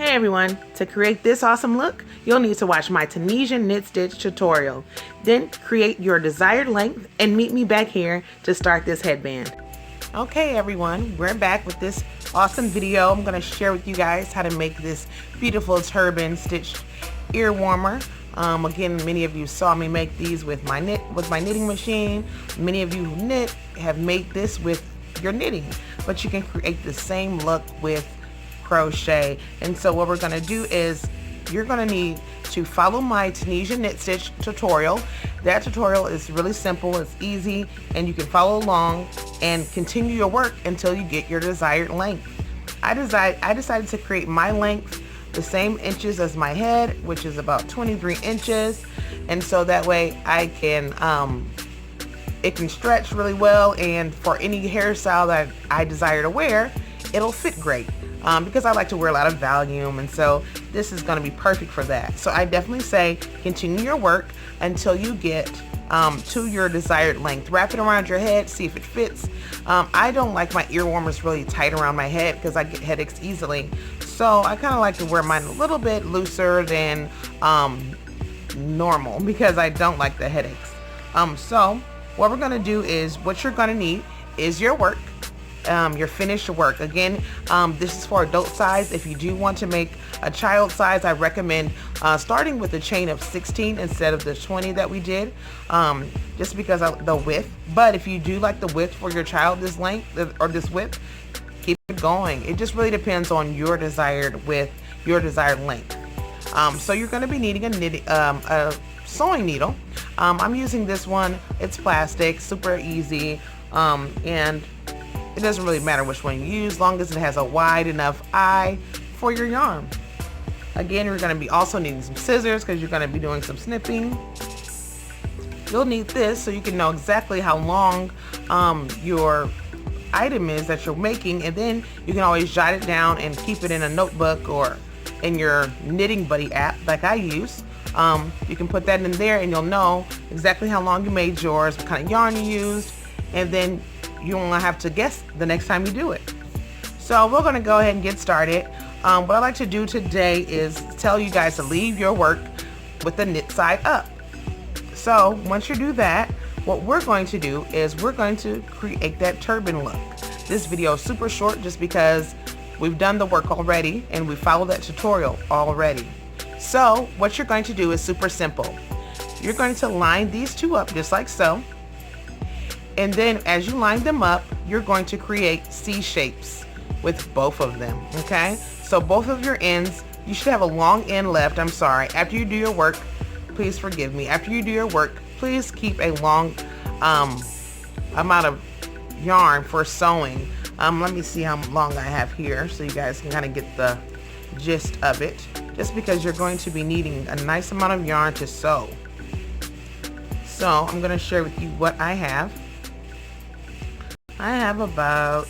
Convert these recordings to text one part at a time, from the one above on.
Hey everyone, to create this awesome look, you'll need to watch my Tunisian knit stitch tutorial. Then create your desired length and meet me back here to start this headband. Okay everyone, we're back with this awesome video. I'm going to share with you guys how to make this beautiful turban stitched ear warmer. Again, many of you saw me make these with my knitting machine. Many of you who knit have made this with your knitting, but you can create the same look with crochet. And so what we're going to do is you're going to need to follow my Tunisian knit stitch tutorial. That tutorial is really simple, it's easy, and you can follow along and continue your work until you get your desired length. I decided to create my length the same inches as my head, which is about 23 inches, and so that way I can it can stretch really well, and for any hairstyle that I desire to wear, it'll fit great. Because I like to wear a lot of volume, and so this is going to be perfect for that. So I definitely say continue your work until you get to your desired length. Wrap it around your head, see if it fits. I don't like my ear warmers really tight around my head because I get headaches easily. So I kind of like to wear mine a little bit looser than normal because I don't like the headaches. So what we're going to do is, what you're going to need is your work. Your finished work. Again, this is for adult size. If you do want to make a child size, I recommend starting with a chain of 16 instead of the 20 that we did, just because of the width. But if you do like the width for your child, this length or this width, keep it going. It just really depends on your desired width, your desired length. So you're going to be needing a sewing needle. I'm using this one. It's plastic, super easy, and it doesn't really matter which one you use, as long as it has a wide enough eye for your yarn. Again, you're going to be also needing some scissors because you're going to be doing some snipping. You'll need this so you can know exactly how long your item is that you're making, and then you can always jot it down and keep it in a notebook or in your Knitting Buddy app like I use. You can put that in there and you'll know exactly how long you made yours, what kind of yarn you used, and then you won't have to guess the next time you do it. So we're going to go ahead and get started. What I like to do today is tell you guys to leave your work with the knit side up. So once you do that, what we're going to do is we're going to create that turban look. This video is super short just because we've done the work already and we followed that tutorial already. So what you're going to do is super simple. You're going to line these two up just like so. And then as you line them up, you're going to create C shapes with both of them, okay? So both of your ends, you should have a long end left. I'm sorry. After you do your work, please forgive me. After you do your work, please keep a long amount of yarn for sewing. Let me see how long I have here so you guys can kind of get the gist of it. Just because you're going to be needing a nice amount of yarn to sew. So I'm going to share with you what I have. I have about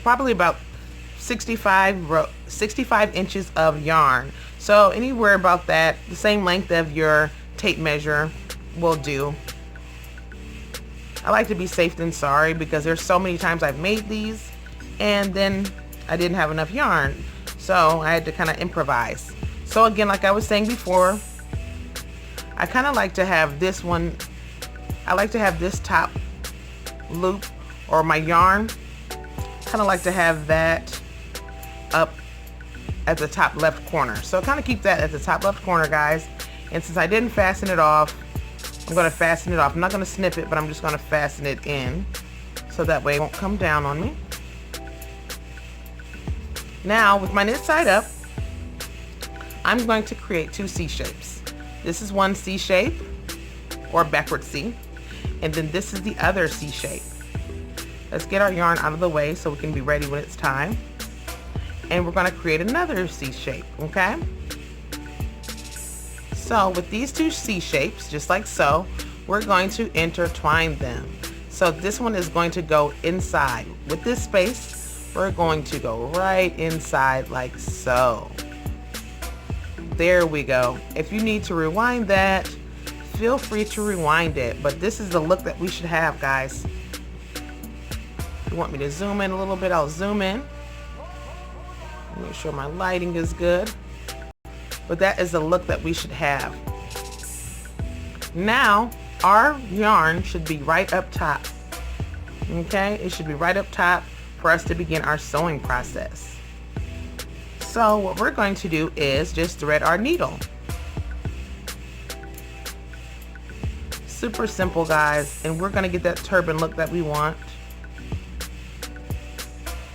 probably about 65 inches of yarn. So anywhere about that, the same length of your tape measure will do. I like to be safe than sorry because there's so many times I've made these and then I didn't have enough yarn. So I had to kind of improvise. So again, like I was saying before, I kind of like to have this one, I like to have this top loop or my yarn, kind of like to have that up at the top left corner. So kind of keep that at the top left corner, guys. And since I didn't fasten it off, I'm going to fasten it off. I'm not going to snip it, but I'm just going to fasten it in so that way it won't come down on me. Now with my knit side up, I'm going to create two C shapes. This is one C shape or backward C, and then this is the other C shape. Let's get our yarn out of the way so we can be ready when it's time. And we're going to create another C shape, okay? So with these two C shapes, just like so, we're going to intertwine them. So this one is going to go inside. With this space, we're going to go right inside like so. There we go. If you need to rewind that, feel free to rewind it, but this is the look that we should have, guys. If you want me to zoom in a little bit, I'll zoom in. Make sure my lighting is good. But that is the look that we should have. Now, our yarn should be right up top. Okay, it should be right up top for us to begin our sewing process. So what we're going to do is just thread our needle. Super simple, guys, and we're gonna get that turban look that we want.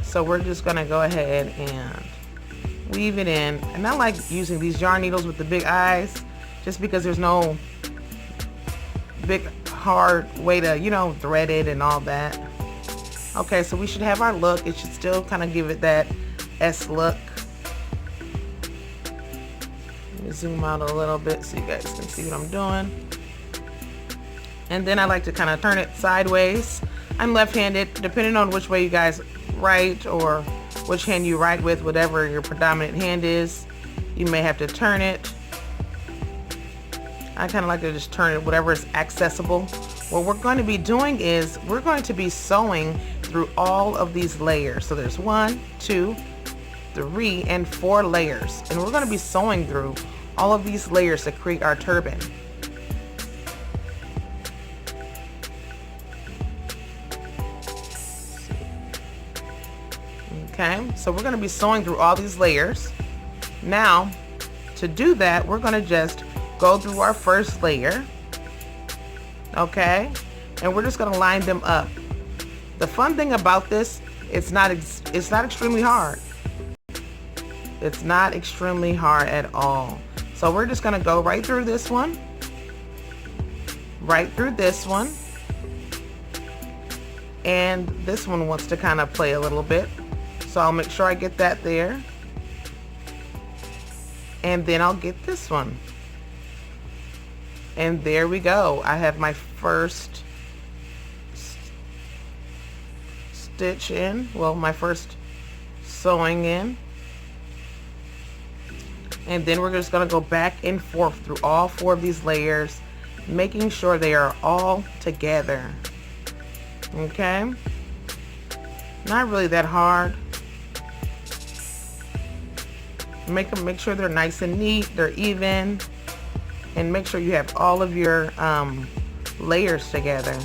So we're just gonna go ahead and weave it in. And I like using these yarn needles with the big eyes just because there's no big hard way to, you know, thread it and all that. Okay, so we should have our look. It should still kind of give it that S look. Let me zoom out a little bit so you guys can see what I'm doing. And then I like to kind of turn it sideways. I'm left-handed, depending on which way you guys write or which hand you write with, whatever your predominant hand is, you may have to turn it. I kind of like to just turn it whatever is accessible. What we're going to be doing is we're going to be sewing through all of these layers. So there's 1, 2, 3, and 4 layers. And we're going to be sewing through all of these layers to create our turban. Okay, so we're going to be sewing through all these layers. Now, to do that, we're going to just go through our first layer. Okay, and we're just going to line them up. The fun thing about this, it's not extremely hard. It's not extremely hard at all. So we're just going to go right through this one, right through this one, and this one wants to kind of play a little bit. So I'll make sure I get that there. And then I'll get this one. And there we go. I have my first stitch in. Well, my first sewing in. And then we're just going to go back and forth through all 4 of these layers, making sure they are all together. Okay? Not really that hard. Make sure they're nice and neat, they're even, and make sure you have all of your layers together.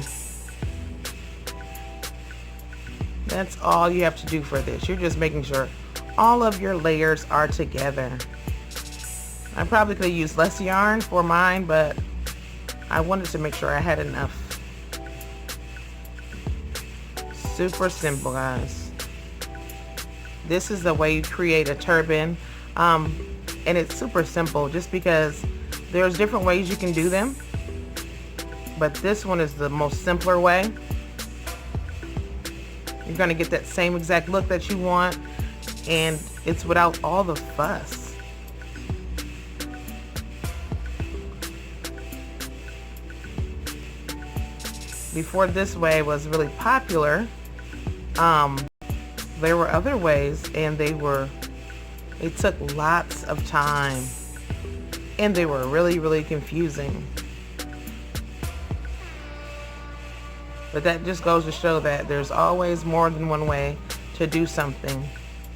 That's all you have to do for this. You're just making sure all of your layers are together. I probably could have used less yarn for mine, but I wanted to make sure I had enough. Super simple, guys. This is the way you create a turban. And it's super simple just because there's different ways you can do them, but this one is the most simpler way. You're going to get that same exact look that you want, and it's without all the fuss. Before this way was really popular, there were other ways, and they took lots of time, and they were really confusing. But that just goes to show that there's always more than one way to do something,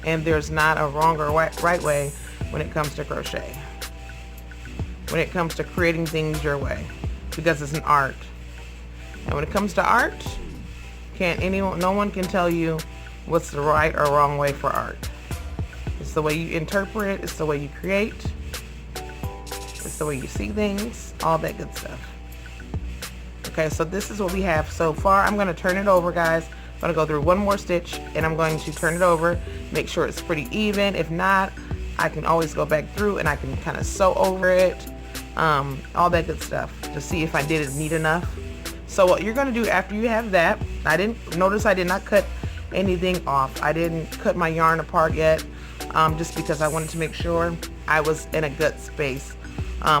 and there's not a wrong or right way when it comes to crochet, when it comes to creating things your way, because it's an art. And when it comes to art, no one can tell you what's the right or wrong way for art. It's the way you interpret, it's the way you create, it's the way you see things, all that good stuff. Okay, so this is what we have so far. I'm going to turn it over, guys. I'm going to go through one more stitch, and I'm going to turn it over, make sure it's pretty even. If not, I can always go back through and I can kind of sew over it, all that good stuff, to see if I did it neat enough. So what you're going to do after you have that, I did not cut anything off. I didn't cut my yarn apart yet, just because I wanted to make sure I was in a good space.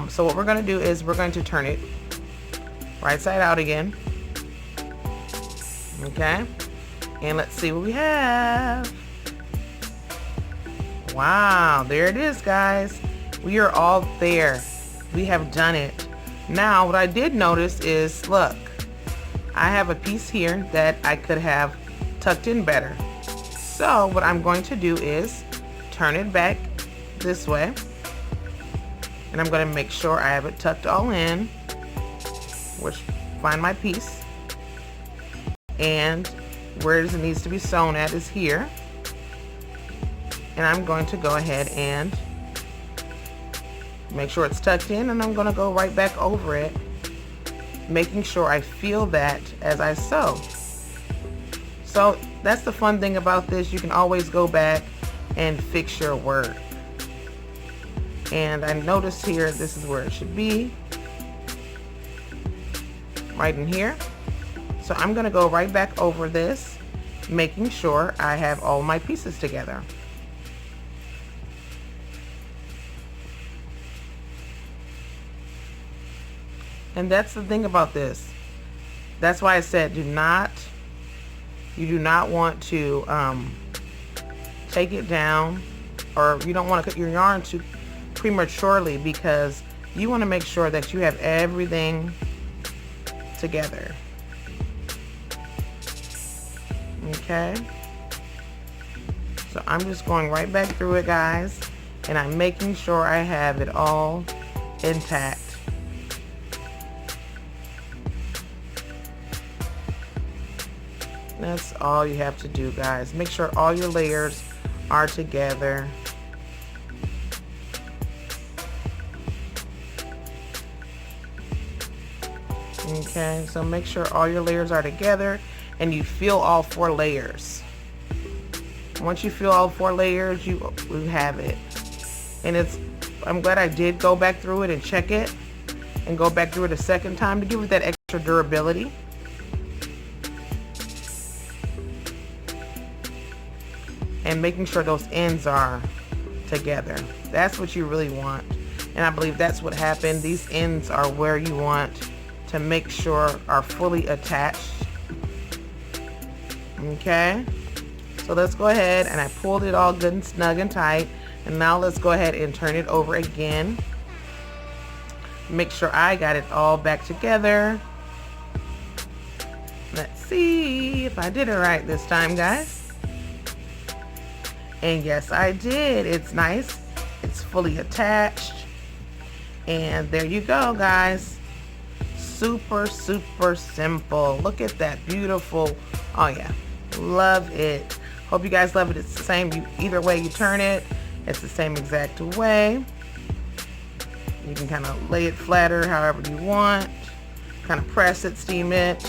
So what we're going to do is we're going to turn it right side out again. Okay, and let's see what we have. Wow, there it is, guys. We are all there. We have done it. Now what I did notice is, look, I have a piece here that I could have tucked in better. So what I'm going to do is turn it back this way, and I'm going to make sure I have it tucked all in, which find my piece, and where it needs to be sewn at is here. And I'm going to go ahead and make sure it's tucked in, and I'm going to go right back over it, making sure I feel that as I sew. So that's the fun thing about this. You can always go back and fix your work. And I noticed here this is where it should be, right in here. So I'm going to go right back over this, making sure I have all my pieces together. And that's the thing about this. That's why I said you do not want to take it down, or you don't want to cut your yarn too prematurely, because you want to make sure that you have everything together. Okay, so I'm just going right back through it, guys, and I'm making sure I have it all intact. That's all you have to do, guys. Make sure all your layers are together. Okay, so make sure all your layers are together and you feel all 4 layers. Once you feel all 4 layers, you have it. And I'm glad I did go back through it and check it, and go back through it a second time to give it that extra durability. And making sure those ends are together. That's what you really want. And I believe that's what happened. These ends are where you want to make sure are fully attached. Okay, so let's go ahead, and I pulled it all good and snug and tight, and now let's go ahead and turn it over again. Make sure I got it all back together. Let's see if I did it right this time, guys. And yes, I did. It's nice. It's fully attached. And there you go, guys. Super, super simple. Look at that beautiful. Oh yeah, love it. Hope you guys love it. It's the same. Either way you turn it, it's the same exact way. You can kind of lay it flatter however you want. Kind of press it, steam it.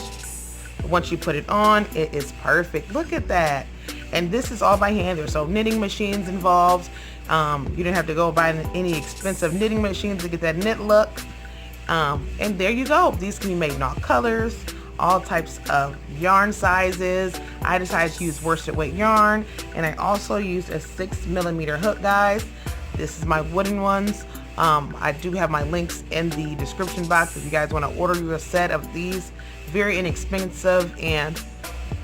Once you put it on, it is perfect. Look at that. And this is all by hand. There's no knitting machines involved. You didn't have to go buy any expensive knitting machines to get that knit look. And there you go. These can be made in all colors, all types of yarn sizes. I decided to use worsted weight yarn, and I also used a 6mm hook, guys. This is my wooden ones. I do have my links in the description box if you guys want to order you a set of these. Very inexpensive and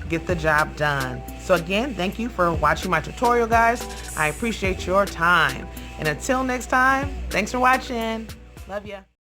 get the job done. So again, thank you for watching my tutorial, guys. I appreciate your time. And until next time, thanks for watching. Love ya.